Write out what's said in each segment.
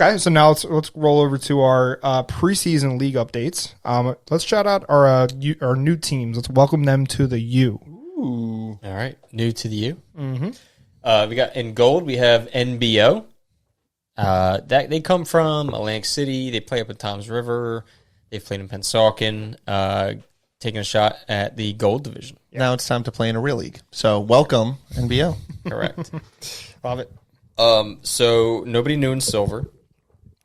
Okay, so now let's roll over to our preseason league updates. Let's shout out our new teams. Let's welcome them to the U. Ooh. All right, new to the U. Mm-hmm. We got in gold. We have NBO. That they come from Atlantic City. They play up in Toms River. They've played in Pennsauken. Taking a shot at the gold division. Now it's time to play in a real league. So welcome, NBO. Correct. Love it. So nobody new in silver.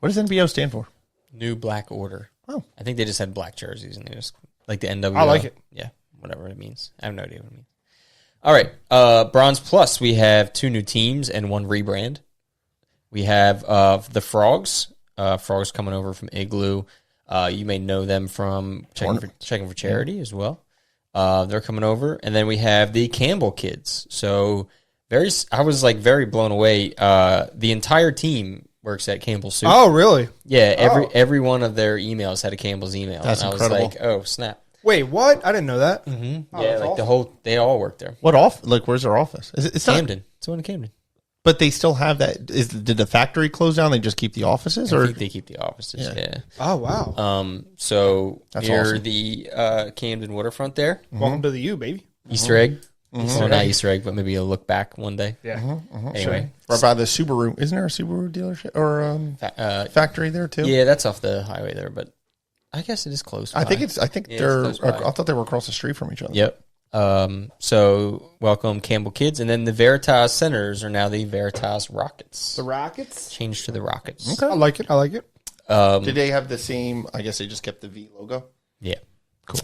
What does NBO stand for? New Black Order. Oh. I think they just had black jerseys and they just like the NWO. I like it. Yeah, whatever it means. I have no idea what it means. All right, Bronze Plus. We have 2 new teams and 1 rebrand. We have the Frogs. Frogs coming over from Igloo. You may know them from checking for charity as well. They're coming over, and then we have the Campbell kids. So I was like very blown away. The entire team works at Campbell Soup. Oh, really? Yeah, every one of their emails had a Campbell's email. That's and incredible. I was like, oh snap. Wait, what? I didn't know that. Mm-hmm. Oh, Yeah, that's like awesome. they all work there. What off? Like, where's their office? It's not, Camden. It's the one in Camden. but they still have that. Did the factory close down? They just keep the offices, I or think they keep the offices. Yeah. Oh, wow. So That's near awesome. the Camden waterfront there, Welcome to the U, baby. Easter egg. Well, not Easter egg, but maybe a look back one day. Yeah. Anyway, right by the Subaru? Isn't there a Subaru dealership or factory there too? yeah, that's off the highway there, but I guess it is close. I think by. it's. I think Yeah, they're. it's close by. I thought they were across the street from each other. Yep. So welcome Campbell kids, and then the Veritas Senators are now the Veritas Rockets. The Rockets? Changed to the Rockets. I like it. I like it. Did they have the same? I guess they just kept the V logo. Yeah. Cool.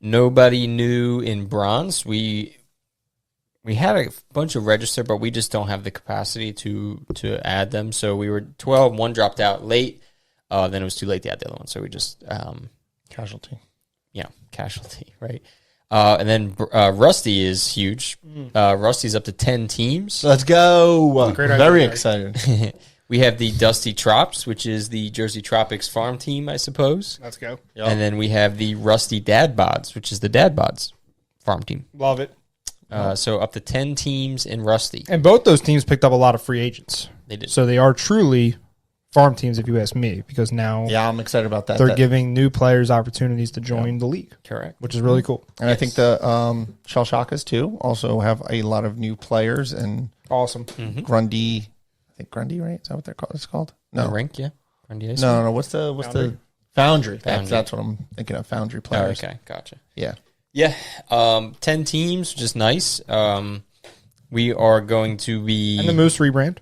Nobody new in bronze. We had a bunch of register, but we just don't have the capacity to add them. So we were 12. One dropped out late. Then it was too late to add the other one. So we just Casualty. casualty, right? And then Rusty is huge. Rusty's up to 10 teams. Let's go. Great idea, Very guys. excited. We have the Dusty Trops, which is the Jersey Tropics farm team, I suppose. Let's go. Yep. And then we have the Rusty Dad Bods, which is the Dad Bods farm team. Love it. So up to 10 teams in Rusty. And both those teams picked up a lot of free agents. They did. So they are truly farm teams, if you ask me, because now Yeah, I'm excited about that. they're giving new players opportunities to join the league, Correct. which is really cool. And I think the Shell Shakas too also have a lot of new players and Awesome. Grundy. I think Grundy, right? Is that what it's called? The No, rink, yeah. Grundy Ice. no. What's the Foundry? Foundry. That's what I'm thinking of. Foundry Oh, players. okay, gotcha. Yeah. Yeah, 10 teams, which is nice. We are going to be And the Moose rebrand.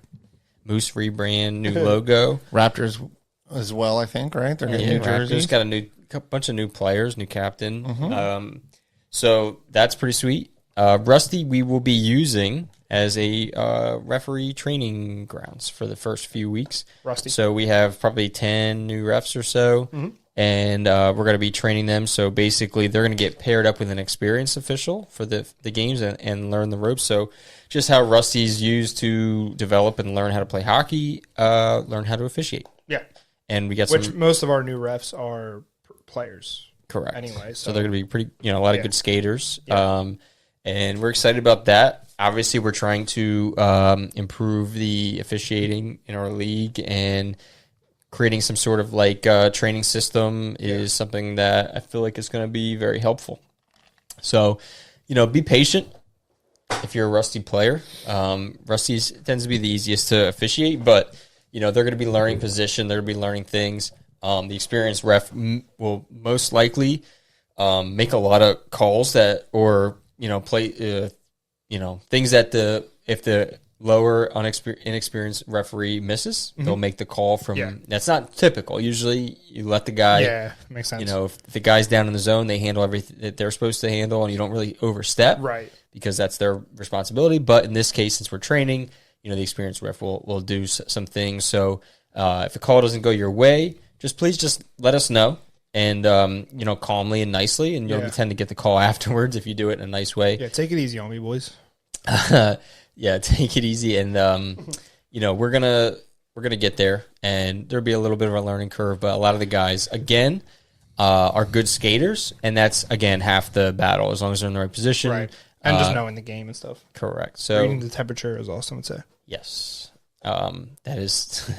Moose rebrand, new logo. Raptors as well. I think right. They're getting Yeah, new Raptors jerseys. got a bunch of new players, new captain. So that's pretty sweet. Rusty, we will be using as a referee training grounds for the first few weeks. Rusty. So we have probably 10 new refs or so, and we're going to be training them. So basically, they're going to get paired up with an experienced official for the games and learn the ropes. So just how Rusty's used to develop and learn how to play hockey, learn how to officiate. Yeah. And we got Which some most of our new refs are players. correct anyway, So so- they're going to be pretty, a lot of Yeah. good skaters. Yeah. And we're excited about that. Obviously, we're trying to improve the officiating in our league, and creating some sort of like training system is something that I feel like is going to be very helpful. So, be patient if you're a Rusty player. Rusty tends to be the easiest to officiate, but they're going to be learning position. They're going to be learning things. The experienced ref will most likely make a lot of calls that, or play, things that if the lower inexperienced referee misses, they'll make the call from. Yeah. That's not typical. Usually, you let the guy. Yeah, makes sense. If the guy's down in the zone, they handle everything that they're supposed to handle, and you don't really overstep, Right. Because that's their responsibility. But in this case, since we're training, the experienced ref will do some things. So if a call doesn't go your way, please let us know, and calmly and nicely, and you'll Yeah. tend to get the call afterwards if you do it in a nice way. Yeah, take it easy on me, boys. Yeah, take it easy, and we're gonna get there, and there'll be a little bit of a learning curve, but a lot of the guys again are good skaters, and that's again half the battle as long as they're in the right position, Right. And just knowing the game and stuff. Correct. So Reading the temperature is awesome, I'd say. yes. That is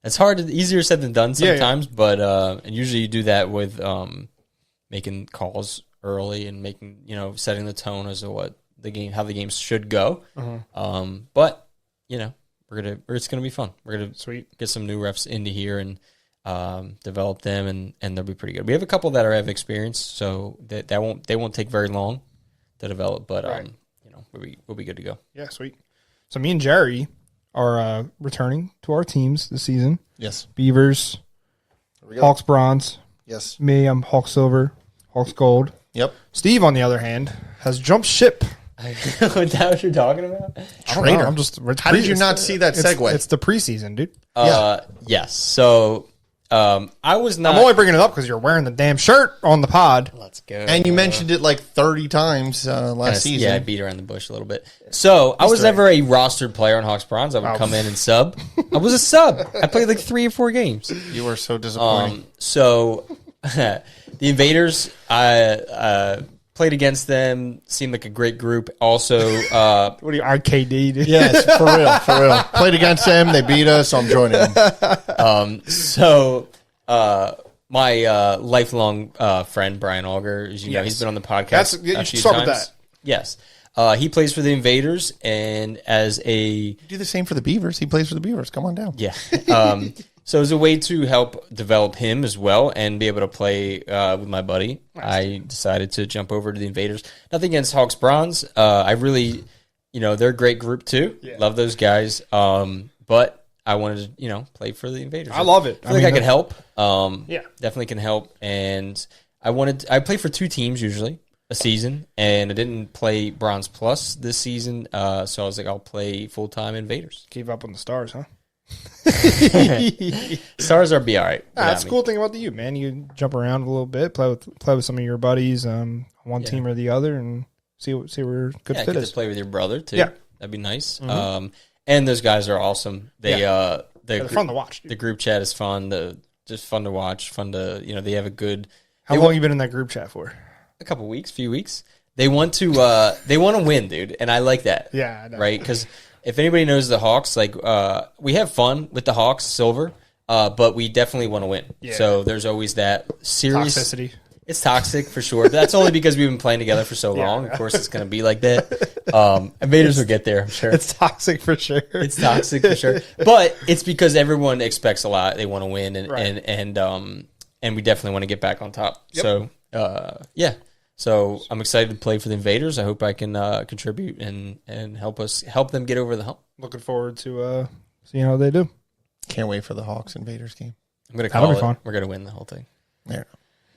that's hard. Easier said than done sometimes, but and usually you do that with making calls early and making setting the tone as to what how the game should go. But it's gonna be fun. We're gonna get some new refs into here and develop them, and they'll be pretty good. We have a couple that have experience, so they won't take very long to develop, but we'll be good to go. Yeah, sweet. So me and Jerry are returning to our teams this season. Yes. Beavers, Hawks Bronze. Yes. Me, I'm Hawks Silver, Hawks Gold. Yep. Steve, on the other hand, has jumped ship. Is that what you're talking about? Traitor. I'm just. How did you not see that segue? It's the preseason, dude. Yes. So I was not. I'm only bringing it up because you're wearing the damn shirt on the pod. Let's go. And you mentioned it like 30 times last season. Yeah, I beat around the bush a little bit. So I was never a rostered player on Hawks Bronze. I would come in and sub. I was a sub. I played like 3 or 4 games. You were so disappointing. So the Invaders, I played against them. Seemed like a great group. Also, What are you, RKD, dude? Yes, for real. Played against them. They beat us, so I'm joining them. My lifelong friend Brian Auger, as you know, he's been on the podcast a few start times. with that. Yes, he plays for the Invaders, and as a Do the same for the Beavers. He plays for the Beavers. Come on down. yeah, so as a way to help develop him as well and be able to play with my buddy, I decided to jump over to the Invaders. Nothing against Hawks Bronze. I really, they're a great group too. Yeah. Love those guys. But I wanted to, play for the Invaders. I love it. I feel like I could help. Yeah. Definitely can help. And I play for 2 teams usually a season, and I didn't play Bronze Plus this season. So I was like, I'll play full-time Invaders. Keep up on the stars, huh? Stars are be all right. That's the cool thing about the U, man. You jump around a little bit, play with some of your buddies, one team or the other, and see where good fit get is. to play with your brother too. Yeah. That'd be nice. And those guys are awesome. They're fun to watch, dude. The group chat is fun. Just fun to watch. Fun to they have a good. How long you been in that group chat for? A couple weeks, few weeks. They want to win, dude, and I like that. Yeah, I know. Right, because if anybody knows the Hawks, like we have fun with the Hawks, Silver, but we definitely want to win. Yeah. So there's always that serious Toxicity. It's toxic for sure. But that's only because we've been playing together for so long. Of course, it's going to be like that. Invaders will get there, I'm sure. It's toxic for sure. It's toxic for sure. But it's because everyone expects a lot. They want to win, and Right. and we definitely want to get back on top. Yep. So yeah. So I'm excited to play for the Invaders. I hope I can contribute and help them get over the hump. Looking forward to seeing how they do. Can't wait for the Hawks Invaders game. I'm going to That'll call be it. fun. We're going to win the whole thing. There.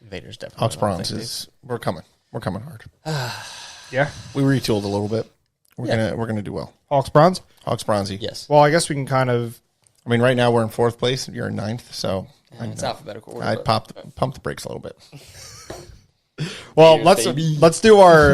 Invaders definitely. Hawks win the whole Bronze thing, is we're coming. We're coming hard. Yeah. We retooled a little bit. We're gonna do well. Hawks Bronze? Hawks Bronzy. dude. Yes. Well, I guess we can kind of. I mean, right now we're in 4th place. You're in 9th, so It's alphabetical order. I'd pump the brakes a little bit. Well, Cheers, baby. let's do our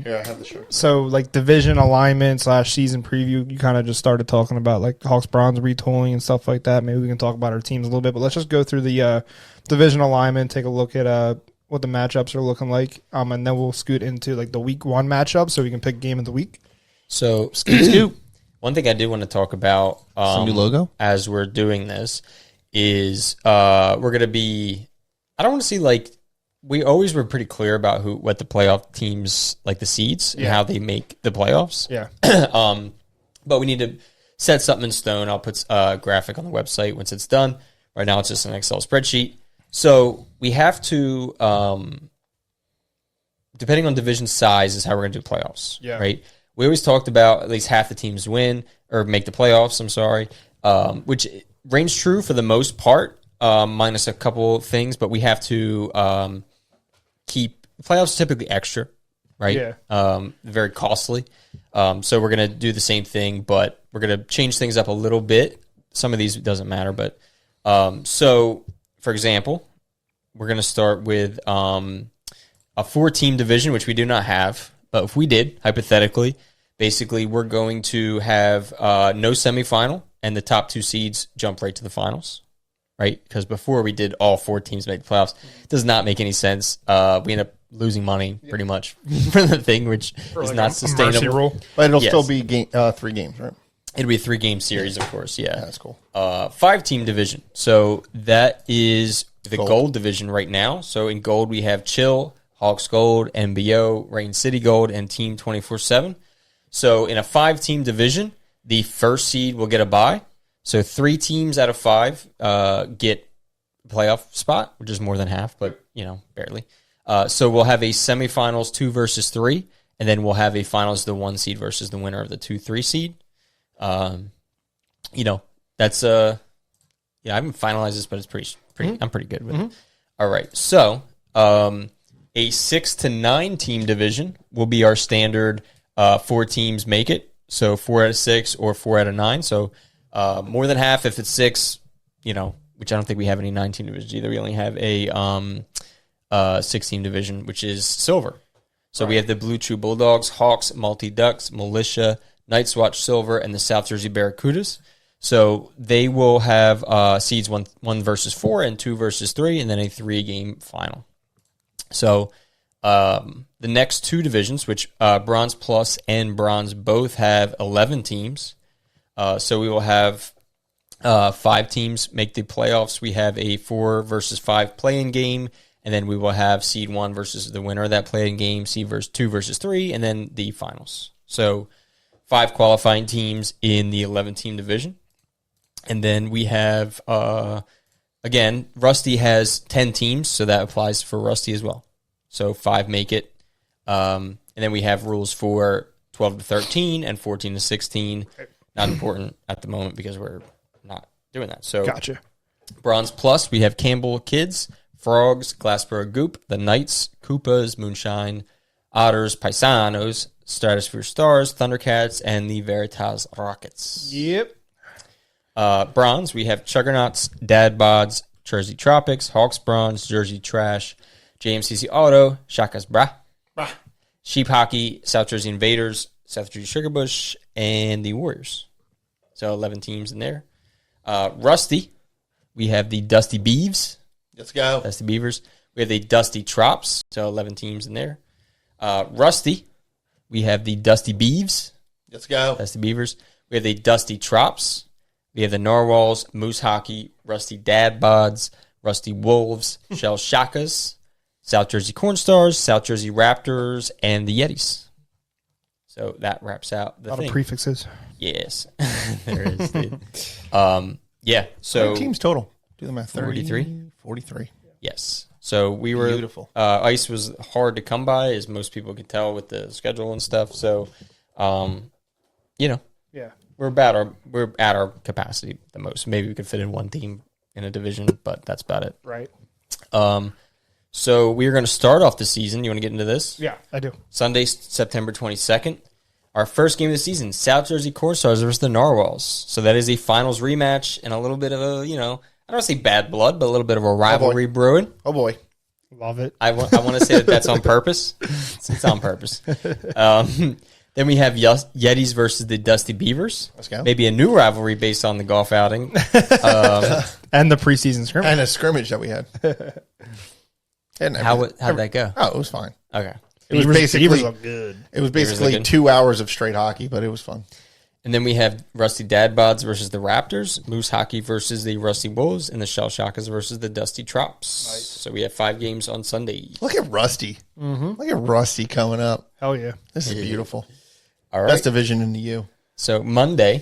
Yeah, I have the shirt. so like division alignment / season preview. You kind of just started talking about like Hawks Bronze retooling and stuff like that. Maybe we can talk about our teams a little bit, but let's just go through the division alignment, take a look at what the matchups are looking like, and then we'll scoot into like the week 1 matchup so we can pick game of the week. So one thing I do want to talk about Some new logo? as we're doing this is we're going to be. I don't want to see like. We always were pretty clear about what the playoff teams, like the seeds and how they make the playoffs. Yeah. But we need to set something in stone. I'll put a graphic on the website once it's done. Right now it's just an Excel spreadsheet. So we have to, depending on division size, is how we're going to do playoffs. Yeah. Right. We always talked about at least half the teams win or make the playoffs. I'm sorry, which reigns true for the most part, minus a couple things. But we have to keep playoffs typically extra, right? Yeah. Very costly. So we're gonna do the same thing, but we're gonna change things up a little bit. Some of these doesn't matter, but so for example, we're gonna start with a 4-team division, which we do not have. But if we did, hypothetically, basically we're going to have no semifinal, and the top 2 seeds jump right to the finals, right? Because before we did all 4 teams make the playoffs. It does not make any sense. We end up losing money pretty much for the thing, which is like not a sustainable. mercy rule. But it'll Yes. still be 3 games, right? It'll be a 3-game series, of course. Yeah, That's cool. 5-team division. So that is the gold division right now. So in gold we have Chill, Hawks Gold, MBO, Rain City Gold, and Team 24/7. So in a 5-team division, the first seed will get a bye. So 3 teams out of 5 get a playoff spot, which is more than half, but barely. So we'll have a semifinals 2 versus 3, and then we'll have a finals the 1 seed versus the winner of the 2-3 seed. That's I haven't finalized this, but it's pretty. I'm pretty good with it. All right, so a 6 to 9 team division will be our standard. 4 teams make it, so 4 out of 6 or 4 out of 9. So more than half if it's 6. Which I don't think we have any 9-team divisions either. We only have a 6-team division, which is silver. So we have the Blue Chew Bulldogs, Hawks, Multi Ducks, Militia, Night's Watch Silver, and the South Jersey Barracudas. So they will have seeds 1 versus 4 and 2 versus 3, and then a 3-game final. So the next 2 divisions, which Bronze Plus and Bronze both have 11 teams. So we will have 5 teams make the playoffs. We have a 4 versus 5 play-in game, and then we will have seed 1 versus the winner of that play-in game, seed 2 versus 3, and then the finals. So 5 qualifying teams in the 11-team division. And then we have, again, Rusty has 10 teams, so that applies for Rusty as well. So 5 make it. And then we have rules for 12 to 13 and 14 to 16. Not important at the moment because we're not doing that. So Gotcha. Bronze Plus, we have Campbell Kids, Frogs, Glassboro Goop, the Knights, Koopas, Moonshine, Otters, Paisanos, Stratosphere Stars, Thundercats, and the Veritas Rockets. Yep. Bronze, we have Chuggernauts, Dad Bods, Jersey Tropics, Hawks Bronze, Jersey Trash, JMCC Auto, Shakas Bra, Sheep Hockey, South Jersey Invaders, South Jersey Sugarbush, and the Warriors. So 11 teams in there. Rusty, we have the Dusty Beeves. Let's go. Dusty Beavers. We have the Dusty Trops, so 11 teams in there. Rusty, we have the Dusty Beeves. Let's go. Dusty Beavers. We have the Dusty Trops. We have the Narwhals, Moose Hockey, Rusty Dad Bods, Rusty Wolves, Shell Shakas, South Jersey Cornstars, South Jersey Raptors, and the Yetis. So that wraps out the A lot thing. of prefixes. Yes. There is, dude. Yeah, so... How many teams total? Do the math. 43? 43. Yes. So we were... Beautiful. Ice was hard to come by, as most people could tell with the schedule and stuff. So, Yeah. we're at our capacity the most. Maybe we could fit in 1 team in a division, but that's about it. Right. So we're going to start off the season. You want to get into this? Yeah, I do. Sunday, September 22nd. Our first game of the season, South Jersey Cornstars versus the Narwhals. So that is a finals rematch and a little bit of a, I don't want to say bad blood, but a little bit of a rivalry brewing. Oh, boy. Love it. I want to say that's on purpose. It's on purpose. Then we have Yetis versus the Dusty Beavers. Let's go. Maybe a new rivalry based on the golf outing. And the preseason scrimmage. And a scrimmage that we had. How'd that go? Oh, it was fine. Okay. It was Beavers basically look good. It was Beavers basically look good. 2 hours of straight hockey, but it was fun. And then we have Rusty Dad Bods versus the Raptors, Moose Hockey versus the Rusty Wolves, and the Shell Shakas versus the Dusty Trops. Nice. So we have 5 games on Sunday. Look at Rusty. Look at Rusty coming up. Hell yeah. This is beautiful. All right. Best division in the U. So Monday,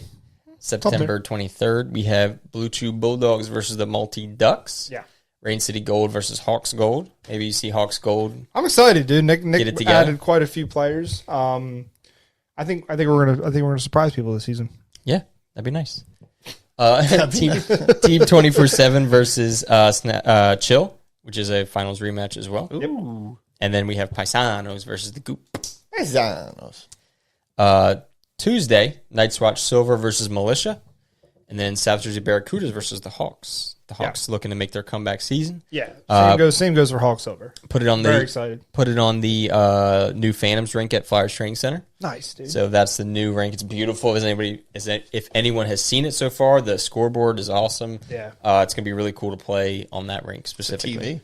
September 23rd, we have Blue Chew Bulldogs versus the Multi Ducks. Yeah. Rain City Gold versus Hawks Gold. Maybe you see Hawks Gold. I'm excited, dude. Nick Get it together. added quite a few players. I think we're gonna surprise people this season. Yeah, that'd be nice. Team 24/7 versus Chill, which is a finals rematch as well. Ooh. And then we have Paisanos versus the Goop. Paisanos. Tuesday, Night's Watch Silver versus Militia. And then South Jersey Barracudas versus the Hawks. The Hawks looking to make their comeback season. Yeah. Same goes for Hawks over. Put it on Very excited. Put it on the new Phantoms rink at Flyers Training Center. Nice, dude. So that's the new rink. It's beautiful. If anyone has seen it so far, the scoreboard is awesome. Yeah. It's gonna be really cool to play on that rink specifically. TV.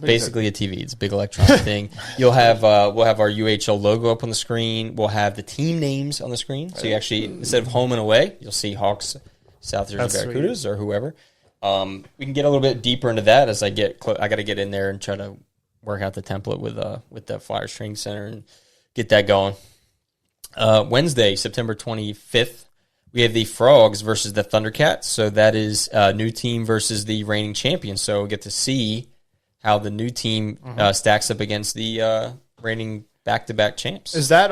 basically a TV. It's a big electronic thing. You'll have we'll have our UHL logo up on the screen. We'll have the team names on the screen. So you actually, instead of home and away, you'll see Hawks, South Jersey Barracudas, or whoever. We can get a little bit deeper into that as I get. I got to get in there and try to work out the template with the Flyers Training Center and get that going. Wednesday, September 25th, we have the Frogs versus the Thundercats. So that is a new team versus the reigning champions. So we'll get to see how the new team stacks up against the reigning back-to-back champs. Is that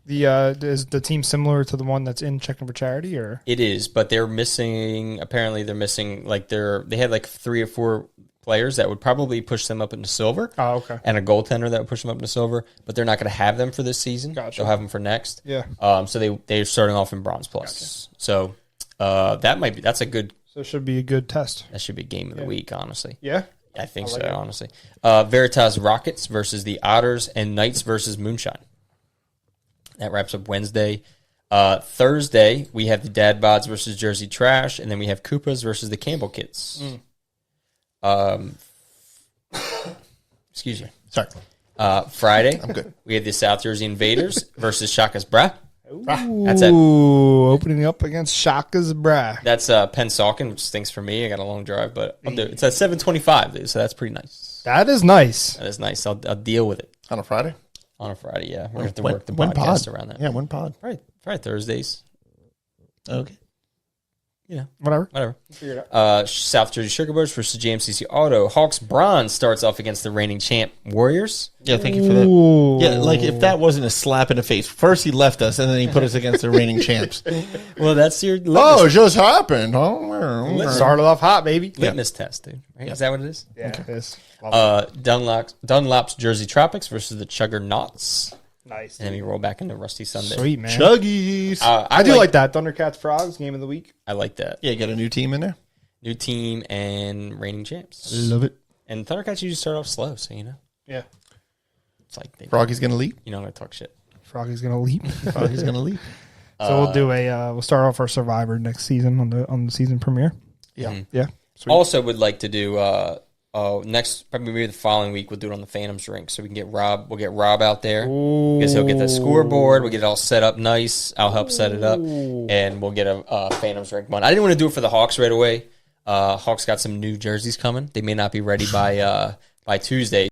is the team similar to the one that's in Checking for Charity, or It is, but they're missing. Apparently, they're missing they had like 3 or 4 players that would probably push them up into silver. Oh, okay. And a goaltender that would push them up into silver, but they're not going to have them for this season. Gotcha. They'll have them for next. Yeah. So they're starting off in bronze plus. Gotcha. So that's a good. So it should be a good test. That should be game of the week, honestly. Yeah. I think so, honestly. Veritas Rockets versus the Otters, and Knights versus Moonshine. That wraps up Wednesday. Thursday, we have the Dad Bods versus Jersey Trash, and then we have Koopas versus the Campbell Kids. Excuse me. Sorry. Friday, I'm good. we have the South Jersey Invaders versus Shaka's Bra. That's Ooh, opening up against Shaka's Bra. That's Pennsauken, which stinks for me. I got a long drive, but it's at 7:25, so that's pretty nice. That is nice. That is nice. I'll deal with it On a Friday? on a Friday. Yeah, we're gonna have to work the podcast pod? around that. Yeah, when pod. Probably Thursdays. Okay. Whatever. Figure it out. South Jersey Sugarbirds versus JMCC Auto. Hawks Bronze starts off against the reigning champ Warriors. Yeah, thank you for that. Ooh. Yeah, like if that wasn't a slap in the face. First he left us, and then he put us against the reigning champs. Well, that's your Oh, it just happened. Oh, Started off hot, baby. litmus test, dude. Right? Is that what it is? Yeah, it is. Dunlop's Jersey Tropics versus the Chuggernauts. Nice. And then we roll back into Rusty Sunday. Sweet, man. Chuggies. I do like that. Thundercats Frogs, game of the week. I like that. Yeah, got a new team in there. New team and reigning champs. Love it. And Thundercats usually start off slow, so Yeah. it's like Froggy's going to leap. I'm gonna talk shit. Froggy's going to leap. Froggy's going to leap. So we'll do we'll start off our Survivor next season on the season premiere. Yeah. Yeah. Sweet. Also, would like to do next, probably maybe the following week, we'll do it on the Phantoms rink. So we can get Rob. We'll get Rob out there because he'll get the scoreboard. We'll get it all set up nice. I'll help set it up, and we'll get a Phantoms rink one. I didn't want to do it for the Hawks right away. Hawks got some new jerseys coming. They may not be ready by Tuesday.